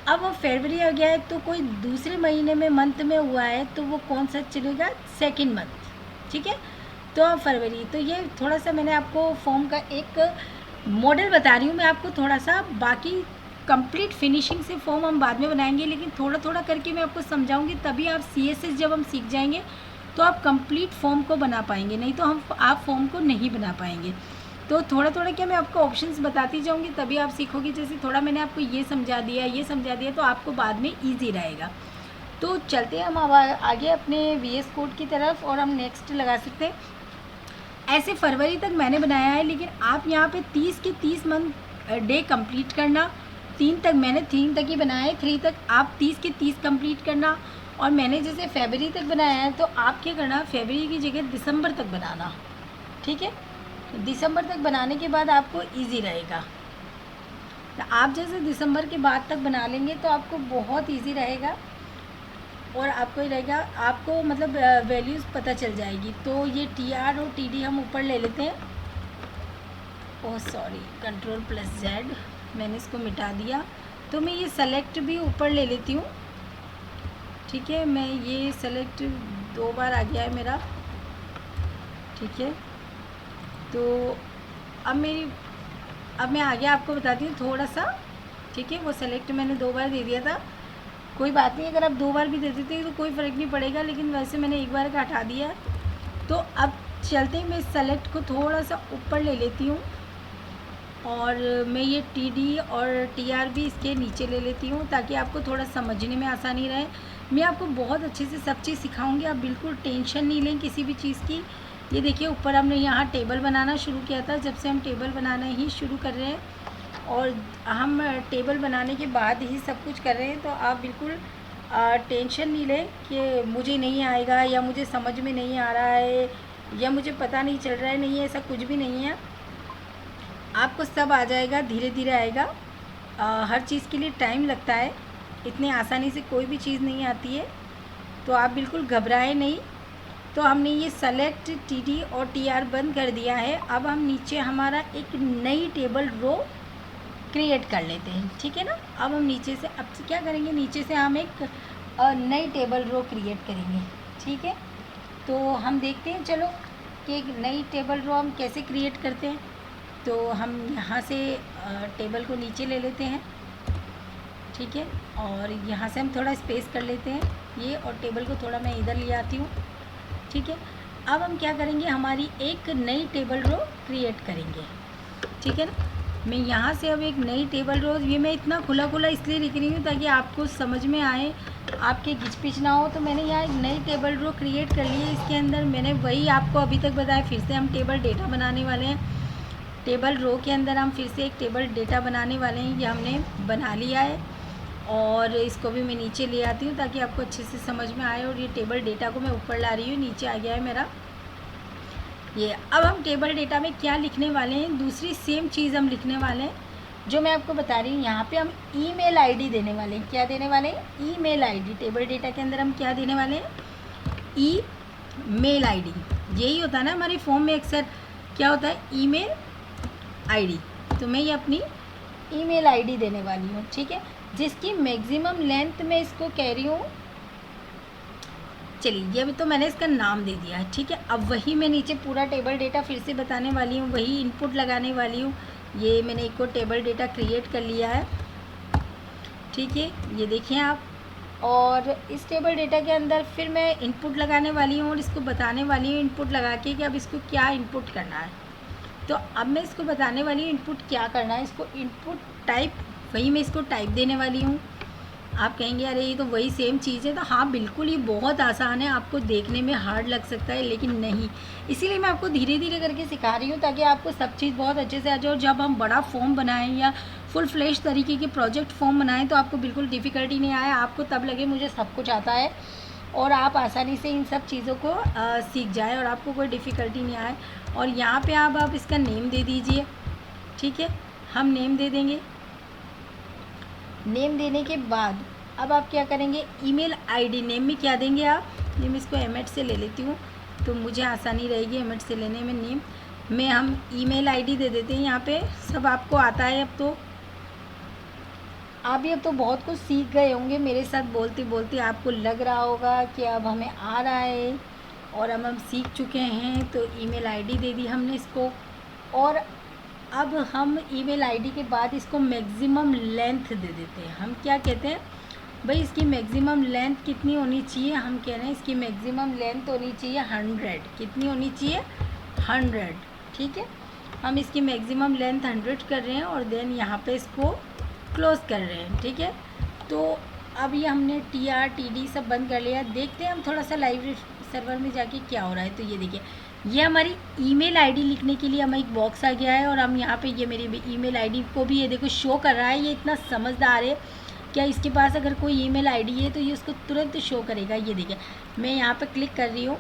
अब वो फरवरी आ गया है, तो कोई दूसरे महीने में मंथ में हुआ है तो वो कौन सा चलेगा, सेकंड मंथ, ठीक है। तो अब फरवरी, तो ये थोड़ा सा मैंने आपको फॉर्म का एक मॉडल बता रही हूँ मैं आपको थोड़ा सा। बाकी कंप्लीट फिनिशिंग से फॉर्म हम बाद में बनाएंगे, लेकिन थोड़ा थोड़ा करके मैं आपको समझाऊंगी, तभी आप CSS जब हम सीख जाएंगे तो आप कंप्लीट फॉर्म को बना पाएंगे, नहीं तो आप फॉर्म को नहीं बना पाएंगे। तो थोड़ा थोड़ा क्या मैं आपको ऑप्शंस बताती जाऊंगी, तभी आप सीखोगे। जैसे थोड़ा मैंने आपको ये समझा दिया तो आपको बाद में ईजी रहेगा। तो चलते हैं हम अब आगे अपने VS कोड की तरफ, और हम नेक्स्ट लगा सकते हैं। ऐसे फरवरी तक मैंने बनाया है, लेकिन आप यहाँ पे 30 के 30 मंथ डे कंप्लीट करना। 3 तक मैंने 3 तक ही बनाया है, 3 तक आप 30 के 30 कंप्लीट करना। और मैंने जैसे फरवरी तक बनाया है, तो आप क्या करना, फरवरी की जगह दिसंबर तक बनाना, ठीक है। दिसंबर तक बनाने के बाद आपको इजी रहेगा। तो आप जैसे दिसंबर के बाद तक बना लेंगे तो आपको बहुत इजी रहेगा, और आपको ही रहेगा, आपको मतलब वैल्यूज़ पता चल जाएगी। तो ये TR और TD हम ऊपर ले लेते हैं। ओह सॉरी, Ctrl+Z, मैंने इसको मिटा दिया। तो मैं ये सेलेक्ट भी ऊपर ले लेती हूँ, ठीक है। मैं ये सेलेक्ट 2 बार आ गया है मेरा, ठीक है। तो अब मैं आगे आपको बताती हूँ थोड़ा सा, ठीक है। वो सेलेक्ट मैंने 2 बार दे दिया था, कोई बात नहीं, अगर आप 2 बार भी दे देते तो कोई फ़र्क नहीं पड़ेगा, लेकिन वैसे मैंने 1 बार का हटा दिया। तो अब चलते हैं, मैं सेलेक्ट को थोड़ा सा ऊपर ले लेती हूँ, और मैं ये टीडी और टीआर भी इसके नीचे ले लेती हूँ ताकि आपको थोड़ा समझने में आसानी रहे। मैं आपको बहुत अच्छे से सब चीज़ सिखाऊंगी, आप बिल्कुल टेंशन नहीं लें किसी भी चीज़ की। ये देखिए ऊपर हमने यहाँ टेबल बनाना शुरू किया था, जब से हम टेबल बनाना ही शुरू कर रहे हैं और हम टेबल बनाने के बाद ही सब कुछ कर रहे हैं। तो आप बिल्कुल टेंशन नहीं लें कि मुझे नहीं आएगा या मुझे समझ में नहीं आ रहा है या मुझे पता नहीं चल रहा है, नहीं ऐसा कुछ भी नहीं है। आपको सब आ जाएगा, धीरे धीरे आएगा। हर चीज़ के लिए टाइम लगता है, इतने आसानी से कोई भी चीज़ नहीं आती है, तो आप बिल्कुल घबराएं नहीं। तो हमने ये सेलेक्ट टीडी और टीआर बंद कर दिया है। अब हम नीचे हमारा एक नई टेबल रो क्रिएट कर लेते हैं, ठीक है ना। अब हम नीचे से अब क्या करेंगे, नीचे से हम एक नई टेबल रो क्रिएट करेंगे, ठीक है। तो हम देखते हैं चलो कि एक नई टेबल रो हम कैसे क्रिएट करते हैं। तो हम यहाँ से टेबल को नीचे ले लेते हैं, ठीक है, और यहाँ से हम थोड़ा स्पेस कर लेते हैं ये, और टेबल को थोड़ा मैं इधर ले आती हूँ, ठीक है। अब हम क्या करेंगे, हमारी एक नई टेबल रो क्रिएट करेंगे, ठीक है ना। मैं यहाँ से अब एक नई टेबल रो, ये मैं इतना खुला खुला इसलिए लिख रही हूँ ताकि आपको समझ में आए, आपके घिचपिच ना हो। तो मैंने यहाँ एक नई टेबल रो क्रिएट कर ली है। इसके अंदर मैंने वही आपको अभी तक बताया, फिर से हम टेबल डेटा बनाने वाले हैं। टेबल रो के अंदर हम फिर से एक टेबल डेटा बनाने वाले हैं, ये हमने बना लिया है। और इसको भी मैं नीचे ले आती हूँ ताकि आपको अच्छे से समझ में आए। और ये टेबल डेटा को मैं ऊपर ला रही हूँ, नीचे आ गया है मेरा ये। अब हम टेबल डेटा में क्या लिखने वाले हैं, दूसरी सेम चीज़ हम लिखने वाले हैं जो मैं आपको बता रही हूँ। यहाँ पे हम ईमेल आईडी देने वाले हैं। क्या देने वाले हैं, ईमेल आईडी। टेबल डेटा के अंदर हम क्या देने वाले हैं, ईमेल आईडी। यही होता है ना हमारे फॉर्म में अक्सर, क्या होता है, ईमेल आईडी। तो मैं ये अपनी ईमेल आईडी देने वाली हूँ, ठीक है, जिसकी मैक्सिमम लेंथ मैं इसको कह रही हूँ, चलिए ये तो मैंने इसका नाम दे दिया है, ठीक है। अब वही मैं नीचे पूरा टेबल डेटा फिर से बताने वाली हूँ, वही इनपुट लगाने वाली हूँ। ये मैंने एक को टेबल डेटा क्रिएट कर लिया है, ठीक है, ये देखिए आप। और इस टेबल डेटा के अंदर फिर मैं इनपुट लगाने वाली हूँ और इसको बताने वाली हूँ इनपुट लगा के कि अब इसको क्या इनपुट करना है। तो अब मैं इसको बताने वाली हूँ इनपुट क्या करना है। इसको इनपुट टाइप, वही मैं इसको टाइप देने वाली हूँ। आप कहेंगे अरे ये तो वही सेम चीज़ है, तो हाँ बिल्कुल, ये बहुत आसान है, आपको देखने में हार्ड लग सकता है लेकिन नहीं। इसीलिए मैं आपको धीरे धीरे करके सिखा रही हूँ ताकि आपको सब चीज़ बहुत अच्छे से आ जाए। और जब हम बड़ा फॉर्म बनाएं या फुल फ्लेश तरीके के प्रोजेक्ट फॉर्म बनाएं तो आपको बिल्कुल डिफ़िकल्टी नहीं आए, आपको तब लगे मुझे सब कुछ आता है और आप आसानी से इन सब चीज़ों को सीख जाए और आपको कोई डिफ़िकल्टी नहीं आए। और यहाँ पे आप इसका नेम दे दीजिए, ठीक है, हम नेम दे देंगे। नेम देने के बाद अब आप क्या करेंगे, ईमेल आईडी। नेम में क्या देंगे आप, ये मैं इसको एमेट से ले लेती हूँ तो मुझे आसानी रहेगी एमेट से लेने में। नेम में हम ईमेल आईडी दे देते हैं। यहाँ पे सब आपको आता है। अब तो आप भी अब तो बहुत कुछ सीख गए होंगे मेरे साथ बोलते बोलते, आपको लग रहा होगा कि अब हमें आ रहा है और अब हम सीख चुके हैं। तो ईमेल आईडी दे दी हमने इसको, और अब हम ईमेल आईडी के बाद इसको मैक्सिमम लेंथ दे देते हैं। हम क्या कहते हैं भाई, इसकी मैक्सिमम लेंथ कितनी होनी चाहिए, हम कह रहे हैं इसकी मैक्सिमम लेंथ होनी चाहिए 100। कितनी होनी चाहिए, 100, ठीक है। हम इसकी मैक्सिमम लेंथ 100 कर रहे हैं और देन यहाँ पे इसको क्लोज़ कर रहे हैं, ठीक है। तो अब ये हमने TR TD सब बंद कर लिया। देखते हैं हम थोड़ा सा लाइव सर्वर में जाके क्या हो रहा है। तो ये देखिए, ये हमारी ईमेल आईडी लिखने के लिए हमें एक बॉक्स आ गया है और हम यहाँ पे ये मेरी ईमेल आईडी को भी ये देखो शो कर रहा है। ये इतना समझदार है, क्या इसके पास अगर कोई ईमेल आईडी है तो ये उसको तुरंत शो करेगा। ये देखिए, मैं यहाँ पे क्लिक कर रही हूँ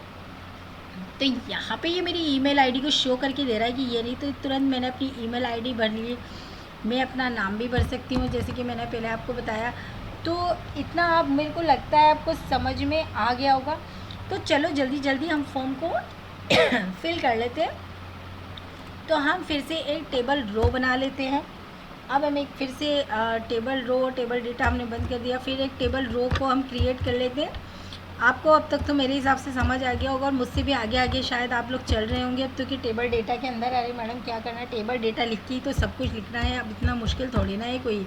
तो यहाँ पे ये मेरी ईमेल आईडी को शो करके दे रहा है कि ये नहीं। तो तुरंत मैंने अपनी ईमेल आईडी भर ली। मैं अपना नाम भी भर सकती हूँ जैसे कि मैंने पहले आपको बताया। तो इतना आप, मेरे को लगता है आपको समझ में आ गया होगा। तो चलो जल्दी जल्दी हम फॉर्म को फिल कर लेते हैं। तो हम फिर से एक टेबल रो बना लेते हैं। अब हम एक फिर से टेबल रो, टेबल डेटा हमने बंद कर दिया, फिर एक टेबल रो को हम क्रिएट कर लेते हैं। आपको अब तक तो मेरे हिसाब से समझ आ गया होगा और मुझसे भी आगे आगे शायद आप लोग चल रहे होंगे अब तो कि टेबल डेटा के अंदर अरे मैडम क्या करना है, टेबल डेटा लिख के तो सब कुछ लिखना है, अब इतना मुश्किल थोड़ी ना है कोई।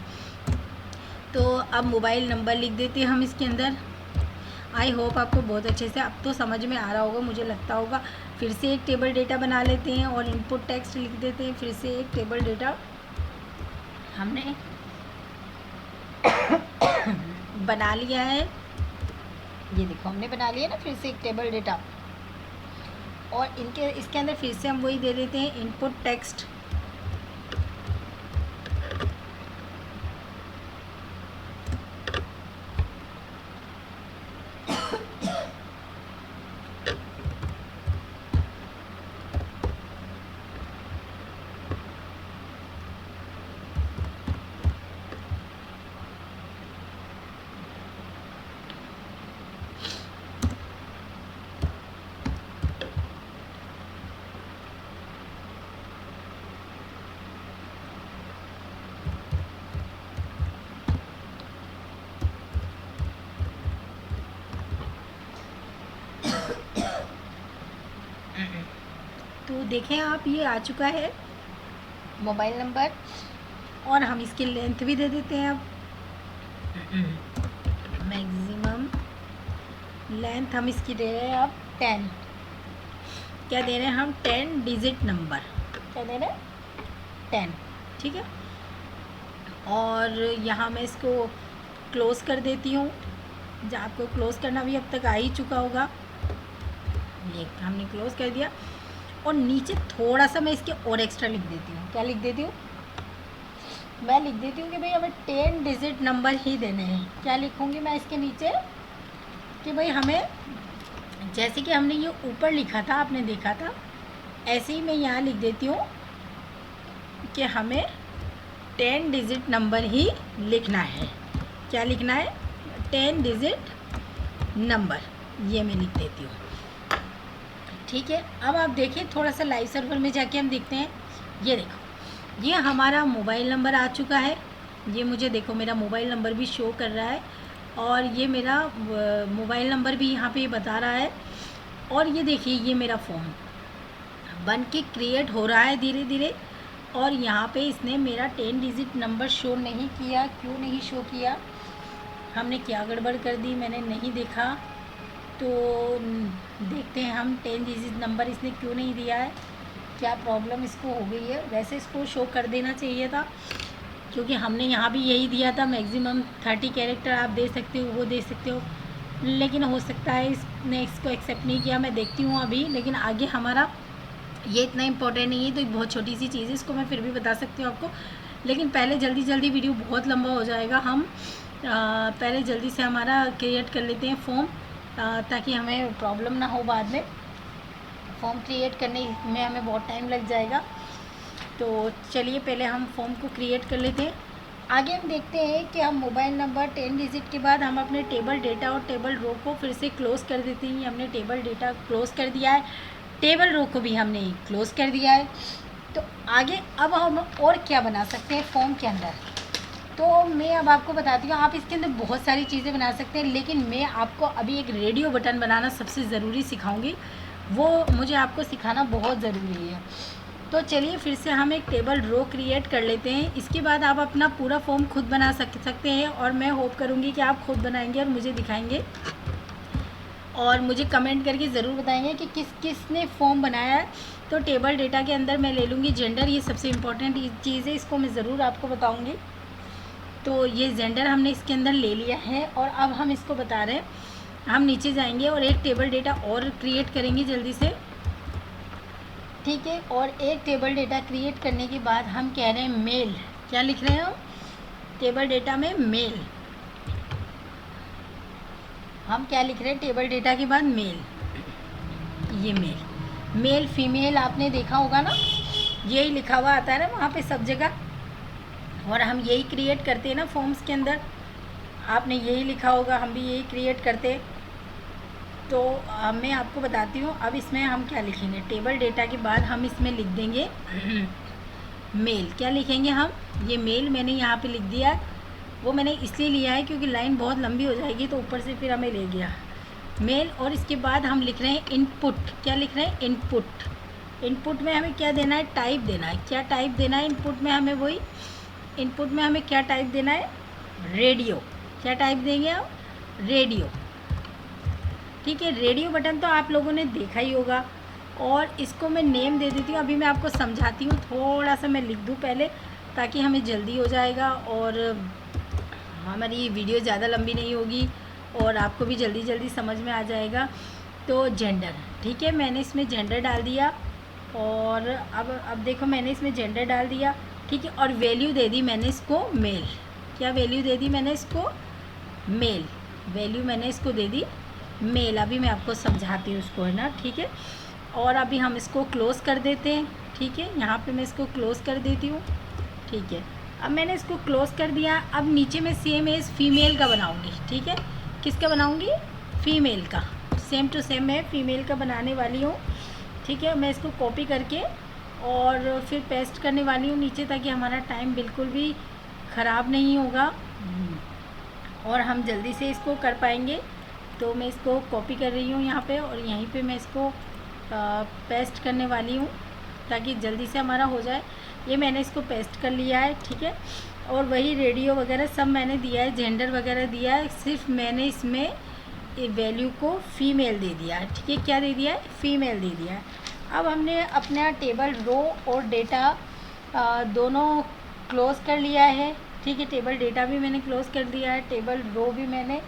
तो अब मोबाइल नंबर लिख देते हैं हम इसके अंदर। आई होप आपको बहुत अच्छे से अब तो समझ में आ रहा होगा, मुझे लगता होगा। फिर से एक टेबल डेटा बना लेते हैं और इनपुट टेक्स्ट लिख देते हैं। फिर से एक टेबल डेटा हमने बना लिया है, ये देखो हमने बना लिया ना फिर से एक टेबल डेटा। और इसके अंदर फिर से हम वही दे देते हैं इनपुट टेक्स्ट। तो देखें आप, ये आ चुका है मोबाइल नंबर, और हम इसकी लेंथ भी दे देते हैं। अब मैक्सिमम लेंथ हम इसकी दे रहे हैं अब 10। क्या दे रहे हैं हम? 10 डिजिट नंबर। क्या दे रहे हैं? 10। ठीक है। और यहाँ मैं इसको क्लोज़ कर देती हूँ। जब आपको क्लोज़ करना भी अब तक आ ही चुका होगा, ये हमने क्लोज़ कर दिया। और नीचे थोड़ा सा मैं इसके और एक्स्ट्रा लिख देती हूँ। क्या लिख देती हूँ? मैं लिख देती हूँ कि भाई हमें 10 डिजिट नंबर ही देने हैं। क्या लिखूँगी मैं इसके नीचे? कि भाई हमें, जैसे कि हमने ये ऊपर लिखा था, आपने देखा था, ऐसे ही मैं यहाँ लिख देती हूँ कि हमें 10 डिजिट नंबर ही लिखना है। क्या लिखना है? 10 डिजिट नंबर, ये मैं लिख देती हूँ। ठीक है। अब आप देखिए, थोड़ा सा लाइव सर्वर में जाके हम देखते हैं। ये देखो, ये हमारा मोबाइल नंबर आ चुका है। ये मुझे देखो मेरा मोबाइल नंबर भी शो कर रहा है, और ये मेरा मोबाइल नंबर भी यहाँ पे बता रहा है। और ये देखिए, ये मेरा फ़ोन बन के क्रिएट हो रहा है धीरे धीरे। और यहाँ पे इसने मेरा 10 डिजिट नंबर शो नहीं किया। क्यों नहीं शो किया? हमने क्या गड़बड़ कर दी, मैंने नहीं देखा। तो देखते हैं हम 10 डिजिट नंबर इसने क्यों नहीं दिया है, क्या प्रॉब्लम इसको हो गई है। वैसे इसको शो कर देना चाहिए था, क्योंकि हमने यहाँ भी यही दिया था। मैक्सिमम 30 कैरेक्टर आप दे सकते हो, वो दे सकते हो। लेकिन हो सकता है इसने इसको एक्सेप्ट नहीं किया, मैं देखती हूँ अभी। लेकिन आगे हमारा ये इतना इम्पोर्टेंट नहीं है, तो एक बहुत छोटी सी चीज़ है, इसको मैं फिर भी बता सकती हूँ आपको। लेकिन पहले जल्दी जल्दी वीडियो बहुत लंबा हो जाएगा। हम पहले जल्दी से हमारा क्रिएट कर लेते हैं फॉर्म, ताकि हमें प्रॉब्लम ना हो बाद में। फॉर्म क्रिएट करने में हमें बहुत टाइम लग जाएगा। तो चलिए पहले हम फॉर्म को क्रिएट कर लेते हैं। आगे हम देखते हैं कि हम मोबाइल नंबर 10 डिजिट के बाद हम अपने टेबल डेटा और टेबल रो को फिर से क्लोज़ कर देते हैं। हमने टेबल डेटा क्लोज़ कर दिया है, टेबल रो को भी हमने क्लोज़ कर दिया है। तो आगे अब हम और क्या बना सकते हैं फॉर्म के अंदर, तो मैं अब आपको बताती हूँ। आप इसके अंदर बहुत सारी चीज़ें बना सकते हैं, लेकिन मैं आपको अभी एक रेडियो बटन बनाना सबसे ज़रूरी सिखाऊंगी। वो मुझे आपको सिखाना बहुत ज़रूरी है। तो चलिए फिर से हम एक टेबल रो क्रिएट कर लेते हैं। इसके बाद आप अपना पूरा फॉर्म खुद बना सकते हैं, और मैं होप करूँगी कि आप खुद बनाएंगे और मुझे दिखाएंगे, और मुझे कमेंट करके ज़रूर बताएंगे कि किसने फॉर्म बनाया है। तो टेबल डेटा के अंदर मैं ले लूँगी जेंडर, ये सबसे इम्पोर्टेंट चीज़ है, इसको मैं ज़रूर आपको बताऊँगी। तो ये जेंडर हमने इसके अंदर ले लिया है, और अब हम इसको बता रहे हैं, हम नीचे जाएंगे और एक टेबल डेटा और क्रिएट करेंगे जल्दी से। ठीक है। और एक टेबल डेटा क्रिएट करने के बाद हम कह रहे हैं मेल। क्या लिख रहे हैं हम? टेबल डेटा में मेल। हम क्या लिख रहे हैं टेबल डेटा के बाद? मेल। ये मेल फीमेल आपने देखा होगा ना, यही लिखा हुआ आता है ना वहाँ पे सब जगह, और हम यही क्रिएट करते हैं ना फॉर्म्स के अंदर। आपने यही लिखा होगा, हम भी यही क्रिएट करते। तो मैं आपको बताती हूँ अब इसमें हम क्या लिखेंगे। टेबल डेटा के बाद हम इसमें लिख देंगे मेल। क्या लिखेंगे हम? ये मेल मैंने यहाँ पे लिख दिया। वो मैंने इसलिए लिया है क्योंकि लाइन बहुत लंबी हो जाएगी, तो ऊपर से फिर हमें ले गया मेल। और इसके बाद हम लिख रहे हैं इनपुट। क्या लिख रहे हैं? इनपुट। इनपुट में हमें क्या देना है? टाइप देना है। क्या टाइप देना है इनपुट में हमें? वही इनपुट में हमें क्या टाइप देना है? रेडियो। क्या टाइप देंगे आप? रेडियो। ठीक है। रेडियो बटन तो आप लोगों ने देखा ही होगा, और इसको मैं नेम दे देती हूँ। अभी मैं आपको समझाती हूँ, थोड़ा सा मैं लिख दूँ पहले, ताकि हमें जल्दी हो जाएगा और हमारी वीडियो ज़्यादा लंबी नहीं होगी और आपको भी जल्दी जल्दी समझ में आ जाएगा। तो जेंडर, ठीक है, मैंने इसमें जेंडर डाल दिया और अब देखो मैंने इसमें जेंडर डाल दिया, ठीक है, और वैल्यू दे दी मैंने इसको मेल। क्या वैल्यू दे दी मैंने इसको? मेल। वैल्यू मैंने इसको दे दी मेल। अभी मैं आपको समझाती हूँ उसको, है ना, ठीक है। और अभी हम इसको क्लोज़ कर देते हैं, ठीक है, यहाँ पे मैं इसको क्लोज़ कर देती हूँ, ठीक है। अब मैंने इसको क्लोज़ कर दिया। अब नीचे मैं सेम एज फीमेल का बनाऊँगी, ठीक है। किसका बनाऊँगी? फीमेल का। सेम टू सेम मैं फीमेल का बनाने वाली हूँ, ठीक है। मैं इसको कॉपी करके और फिर पेस्ट करने वाली हूँ नीचे, ताकि हमारा टाइम बिल्कुल भी ख़राब नहीं होगा और हम जल्दी से इसको कर पाएंगे। तो मैं इसको कॉपी कर रही हूँ यहाँ पे और यहीं पे मैं इसको पेस्ट करने वाली हूँ ताकि जल्दी से हमारा हो जाए। ये मैंने इसको पेस्ट कर लिया है, ठीक है। और वही रेडियो वगैरह सब मैंने दिया है, जेंडर वगैरह दिया है, सिर्फ मैंने इसमें वैल्यू को फ़ीमेल दे दिया है, ठीक है। क्या दे दिया है? फ़ीमेल दे दिया है। अब हमने अपना टेबल रो और डेटा दोनों क्लोज़ कर लिया है, ठीक है। टेबल डेटा भी मैंने क्लोज़ कर दिया है, टेबल रो भी मैंने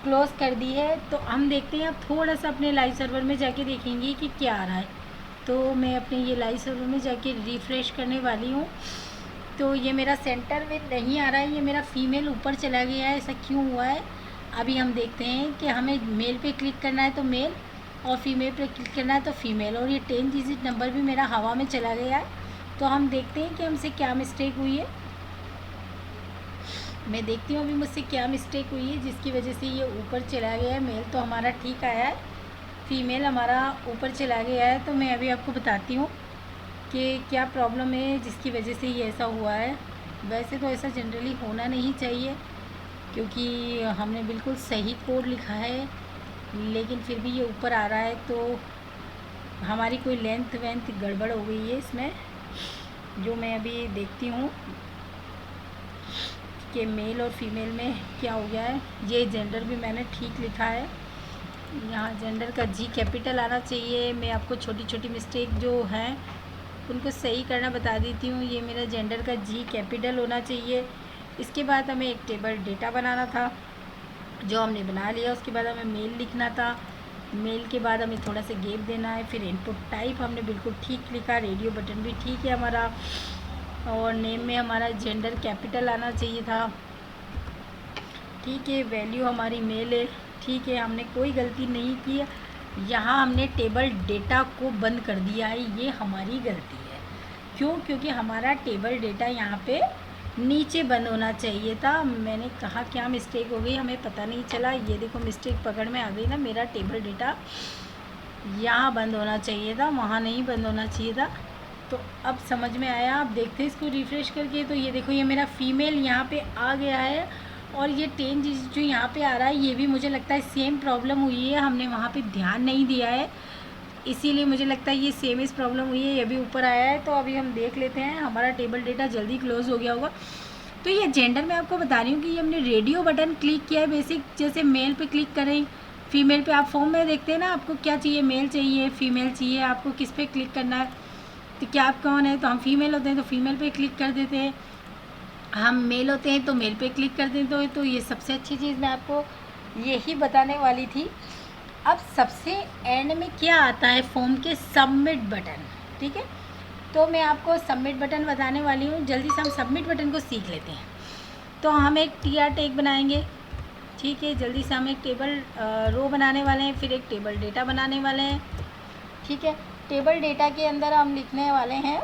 क्लोज़ कर दी है। तो हम देखते हैं, अब थोड़ा सा अपने लाइव सर्वर में जाके देखेंगे कि क्या आ रहा है। तो मैं अपने ये लाइव सर्वर में जाके रिफ़्रेश करने वाली हूँ। तो ये मेरा सेंटर में नहीं आ रहा है, ये मेरा फ़ीमेल ऊपर चला गया है। ऐसा क्यों हुआ है? अभी हम देखते हैं कि हमें मेल पे क्लिक करना है तो मेल और फीमेल पे क्लिक करना है तो फ़ीमेल, और ये 10 डिजिट नंबर भी मेरा हवा में चला गया है। तो हम देखते हैं कि हमसे क्या मिस्टेक हुई है। मैं देखती हूँ अभी मुझसे क्या मिस्टेक हुई है जिसकी वजह से ये ऊपर चला गया है। मेल तो हमारा ठीक आया है, फ़ीमेल हमारा ऊपर चला गया है। तो मैं अभी आपको बताती हूँ कि क्या प्रॉब्लम है जिसकी वजह से ये ऐसा हुआ है। वैसे तो ऐसा जनरली होना नहीं चाहिए क्योंकि हमने बिल्कुल सही कोड लिखा है, लेकिन फिर भी ये ऊपर आ रहा है। तो हमारी कोई लेंथ वेंथ गड़बड़ हो गई है इसमें, जो मैं अभी देखती हूँ कि मेल और फीमेल में क्या हो गया है। ये जेंडर भी मैंने ठीक लिखा है, यहाँ जेंडर का जी कैपिटल आना चाहिए। मैं आपको छोटी छोटी मिस्टेक जो हैं उनको सही करना बता देती हूँ। ये मेरा जेंडर का जी कैपिटल होना चाहिए। इसके बाद हमें एक टेबल डेटा बनाना था जो हमने बना लिया। उसके बाद हमें मेल लिखना था, मेल के बाद हमें थोड़ा सा गैप देना है। फिर इनपुट टाइप हमने बिल्कुल ठीक लिखा, रेडियो बटन भी ठीक है हमारा, और नेम में हमारा जेंडर कैपिटल आना चाहिए था, ठीक है। वैल्यू हमारी मेल है, ठीक है। हमने कोई गलती नहीं की है। यहाँ हमने टेबल डेटा को बंद कर दिया है, ये हमारी गलती है। क्यों? क्योंकि हमारा टेबल डेटा यहाँ पे नीचे बंद होना चाहिए था। मैंने कहा क्या मिस्टेक हो गई, हमें पता नहीं चला। ये देखो मिस्टेक पकड़ में आ गई ना, मेरा टेबल डेटा यहाँ बंद होना चाहिए था, वहाँ नहीं बंद होना चाहिए था। तो अब समझ में आया। आप देखते हैं इसको रिफ़्रेश करके, तो ये देखो ये मेरा फ़ीमेल यहाँ पे आ गया है और ये 10 जो यहाँ पे आ रहा है ये भी मुझे लगता है सेम प्रॉब्लम हुई है, हमने वहाँ पे ध्यान नहीं दिया है, इसीलिए मुझे लगता है ये सेम इस प्रॉब्लम हुई है, ये भी ऊपर आया है। तो अभी हम देख लेते हैं, हमारा टेबल डेटा जल्दी क्लोज़ हो गया होगा। तो ये जेंडर मैं आपको बता रही हूँ कि ये हमने रेडियो बटन क्लिक किया है बेसिक, जैसे मेल पे क्लिक करें, फीमेल पे आप फॉर्म में देखते हैं ना, आपको क्या चाहिए, मेल चाहिए, फीमेल चाहिए, आपको किस पे क्लिक करना है। तो क्या आप कौन है, तो हम फीमेल होते हैं तो फीमेल पे क्लिक कर देते हैं, हम मेल होते हैं तो मेल पे क्लिक कर देते हैं। तो ये सबसे अच्छी चीज़ मैं आपको यही बताने वाली थी। अब सबसे एंड में क्या आता है फॉर्म के, सबमिट बटन, ठीक है। तो मैं आपको सबमिट बटन बताने वाली हूँ, जल्दी से हम सबमिट बटन को सीख लेते हैं। तो हम एक TR टैग बनाएंगे, ठीक है। जल्दी से हम एक टेबल रो बनाने वाले हैं, फिर एक टेबल डेटा बनाने वाले हैं, ठीक है। टेबल डेटा के अंदर हम लिखने वाले हैं,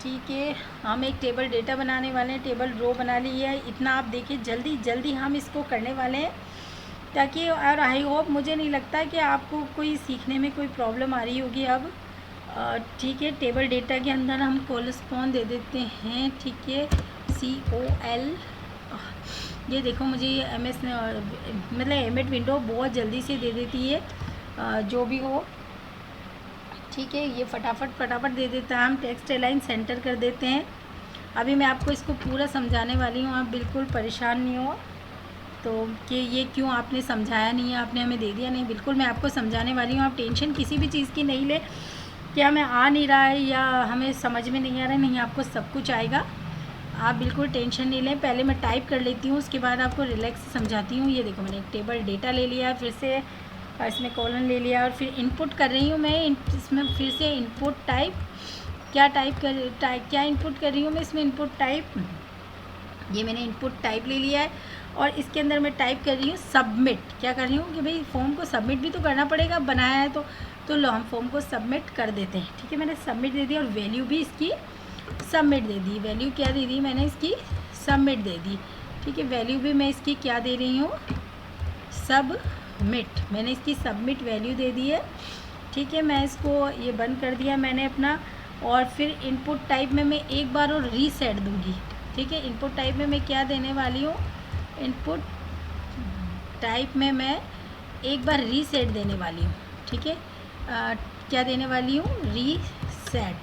ठीक है, हम एक टेबल डेटा बनाने वाले हैं, टेबल रो बना ली है। इतना आप देखिए, जल्दी जल्दी हम इसको करने वाले हैं ताकि, और आई होप, मुझे नहीं लगता कि आपको कोई सीखने में कोई प्रॉब्लम आ रही होगी अब, ठीक है। टेबल डेटा के अंदर हम कोलस्पॉन दे देते हैं, ठीक है, COL। ये देखो मुझे ये MS मतलब एमिट विंडो बहुत जल्दी से दे देती है, जो भी हो, ठीक है। ये फटाफट दे देता है। हम टेक्स्ट अलाइन सेंटर कर देते हैं। अभी मैं आपको इसको पूरा समझाने वाली हूँ, आप बिल्कुल परेशान नहीं हो तो कि ये क्यों आपने समझाया नहीं है, आपने हमें दे दिया नहीं, बिल्कुल मैं आपको समझाने वाली हूँ। आप टेंशन किसी भी चीज़ की नहीं ले, कि हमें आ नहीं रहा है या हमें समझ में नहीं आ रहा है, नहीं आपको सब कुछ आएगा, आप बिल्कुल टेंशन नहीं लें। पहले मैं टाइप कर लेती हूँ, उसके बाद आपको रिलैक्स से समझाती हूँ। ये देखो मैंने एक टेबल डेटा ले लिया, फिर से इसमें कॉलन ले लिया और फिर इनपुट कर रही हूँ मैं इसमें फिर से इनपुट टाइप क्या इनपुट कर रही हूँ मैं इसमें इनपुट टाइप, ये मैंने इनपुट टाइप ले लिया है और इसके अंदर मैं टाइप कर रही हूँ सबमिट। क्या कर रही हूँ कि भाई फॉर्म को सबमिट भी तो करना पड़ेगा, बनाया है तो लो हम फॉर्म को सबमिट कर देते हैं। ठीक है, मैंने सबमिट दे दिया और वैल्यू भी इसकी सबमिट दे दी। वैल्यू क्या दे दी मैंने इसकी, सबमिट दे दी। ठीक है, वैल्यू भी मैं इसकी क्या दे रही हूँ, सबमिट। मैंने इसकी सबमिट वैल्यू दे दी है। ठीक है, मैं इसको ये बंद कर दिया मैंने अपना, और फिर इनपुट टाइप में मैं एक बार और रीसेट दूँगी। ठीक है, इनपुट टाइप में मैं क्या देने वाली हूँ, इनपुट टाइप में मैं एक बार रीसेट देने वाली हूँ। ठीक है, क्या देने वाली हूँ, रीसेट।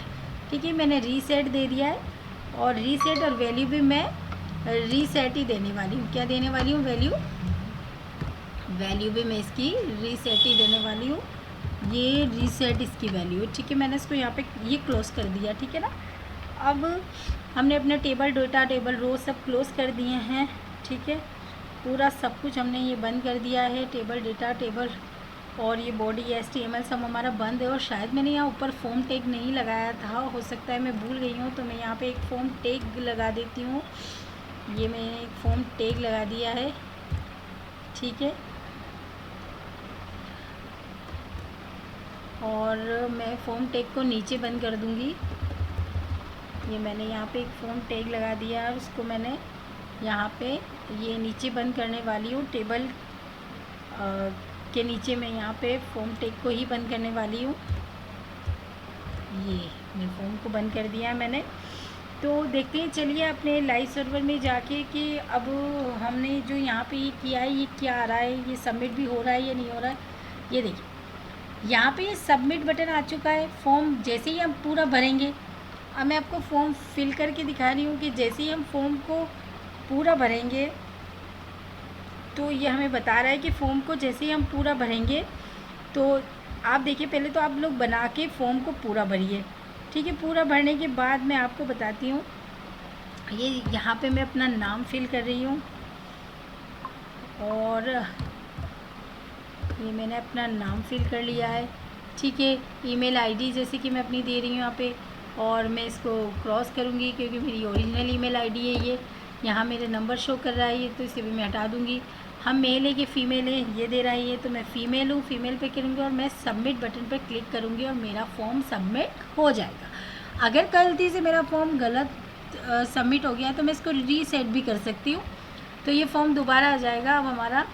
ठीक है, मैंने रीसेट दे दिया है और रीसेट और वैल्यू भी मैं रीसेट ही देने वाली हूँ। क्या देने वाली हूँ, वैल्यू भी मैं इसकी रीसेट ही देने वाली हूँ। ये रीसेट इसकी वैल्यू है। ठीक है, मैंने इसको यहाँ पे ये क्लोज़ कर दिया। ठीक है ना, अब हमने अपने टेबल डेटा टेबल रो सब क्लोज़ कर दिए हैं। ठीक है, पूरा सब कुछ हमने ये बंद कर दिया है, टेबल डेटा टेबल और ये बॉडी HTML सब हमारा बंद है। और शायद मैंने यहाँ ऊपर फॉर्म टैग नहीं लगाया था, हो सकता है मैं भूल गई हूँ, तो मैं यहाँ पे एक फॉर्म टैग लगा देती हूँ। ये मैंने एक फॉर्म टैग लगा दिया है। ठीक है, और मैं फॉर्म टैग को नीचे बंद कर दूँगी। ये मैंने यहाँ पे एक फॉर्म टैग लगा दिया है, उसको मैंने यहाँ पे ये नीचे बंद करने वाली हूँ। टेबल के नीचे मैं यहाँ पे फॉर्म टैग को ही बंद करने वाली हूँ। ये मैं फॉर्म को बंद कर दिया है मैंने। तो देखते हैं, चलिए अपने लाइव सर्वर में जाके कि अब हमने जो यहाँ पे ये किया है ये क्या आ रहा है, ये सबमिट भी हो रहा है या नहीं हो रहा है। ये देखिए यहाँ पे ये सबमिट बटन आ चुका है। फॉर्म जैसे ही हम पूरा भरेंगे, अब मैं आपको फॉर्म फिल करके दिखा रही हूँ कि जैसे ही हम फॉर्म को पूरा भरेंगे तो ये हमें बता रहा है कि फॉर्म को जैसे ही हम पूरा भरेंगे, तो आप देखिए पहले तो आप लोग बना के फॉर्म को पूरा भरिए। ठीक है, पूरा भरने के बाद मैं आपको बताती हूँ, ये यहाँ पे मैं अपना नाम फिल कर रही हूँ और ये मैंने अपना नाम फिल कर लिया है। ठीक है, ईमेल आईडी जैसे कि मैं अपनी दे रही हूँ यहाँ पे, और मैं इसको क्रॉस करूँगी क्योंकि मेरी ओरिजिनल ईमेल आईडी है ये। यहाँ मेरे नंबर शो कर रहा है ये, तो इसे भी मैं हटा दूँगी। हम मेल है कि फ़ीमेल है ये दे रहा है ये, तो मैं फ़ीमेल हूँ, फ़ीमेल पे करूँगी और मैं सबमिट बटन पर क्लिक करूँगी और मेरा फॉर्म सबमिट हो जाएगा। अगर गलती से मेरा फॉर्म गलत सबमिट हो गया तो मैं इसको रीसेट भी कर सकती हूँ, तो ये फॉर्म दोबारा आ जाएगा। अब हमारा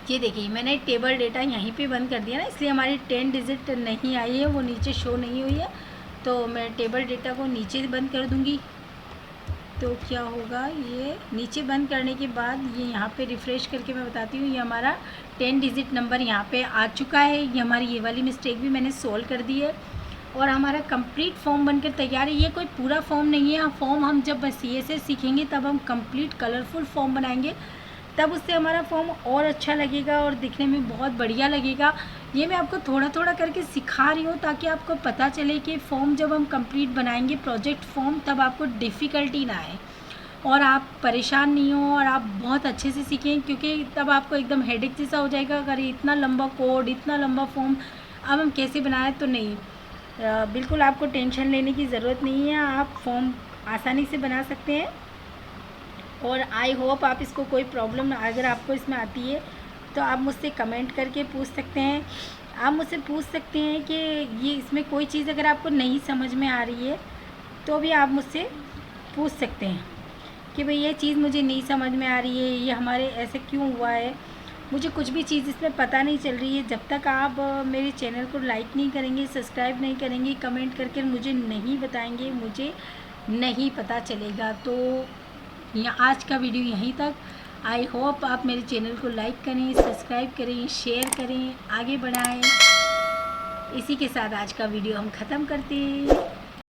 ये देखिए मैंने टेबल डेटा यहीं पे बंद कर दिया ना, इसलिए हमारी 10 डिजिट नहीं आई है, वो नीचे शो नहीं हुई है। तो मैं टेबल डेटा को नीचे बंद कर दूँगी, तो क्या होगा, ये नीचे बंद करने के बाद ये यहाँ पे रिफ़्रेश करके मैं बताती हूँ, ये हमारा 10 डिजिट नंबर यहाँ पे आ चुका है। ये हमारी ये वाली मिस्टेक भी मैंने सोल्व कर दी है और हमारा कंप्लीट फॉर्म बनकर तैयार है। ये कोई पूरा फॉर्म नहीं है, फॉर्म हम जब CSS सीखेंगे तब हम कंप्लीट कलरफुल फॉर्म बनाएंगे, तब उससे हमारा फॉर्म और अच्छा लगेगा और दिखने में बहुत बढ़िया लगेगा। ये मैं आपको थोड़ा थोड़ा करके सिखा रही हूँ ताकि आपको पता चले कि फॉर्म जब हम कंप्लीट बनाएंगे प्रोजेक्ट फॉर्म, तब आपको डिफ़िकल्टी ना आए और आप परेशान नहीं हो और आप बहुत अच्छे से सीखें, क्योंकि तब आपको एकदम हेडेक जैसा हो जाएगा अगर इतना लंबा कोड, इतना लंबा फॉर्म अब हम कैसे बनाएं। तो नहीं, बिल्कुल आपको टेंशन लेने की ज़रूरत नहीं है, आप फॉर्म आसानी से बना सकते हैं। और आई होप आप इसको कोई प्रॉब्लम अगर आपको इसमें आती है तो आप मुझसे कमेंट करके पूछ सकते हैं। आप मुझसे पूछ सकते हैं कि ये इसमें कोई चीज़ अगर आपको नहीं समझ में आ रही है तो भी आप मुझसे पूछ सकते हैं कि भाई ये चीज़ मुझे नहीं समझ में आ रही है, ये हमारे ऐसे क्यों हुआ है, मुझे कुछ भी चीज़ इसमें पता नहीं चल रही है। जब तक आप मेरे चैनल को लाइक नहीं करेंगे, सब्सक्राइब नहीं करेंगे, कमेंट करके मुझे नहीं बताएंगे, मुझे नहीं पता चलेगा। तो यहाँ आज का वीडियो यहीं तक। आई होप आप मेरे चैनल को लाइक करें, सब्सक्राइब करें, शेयर करें, आगे बढ़ाएं। इसी के साथ आज का वीडियो हम ख़त्म करते हैं।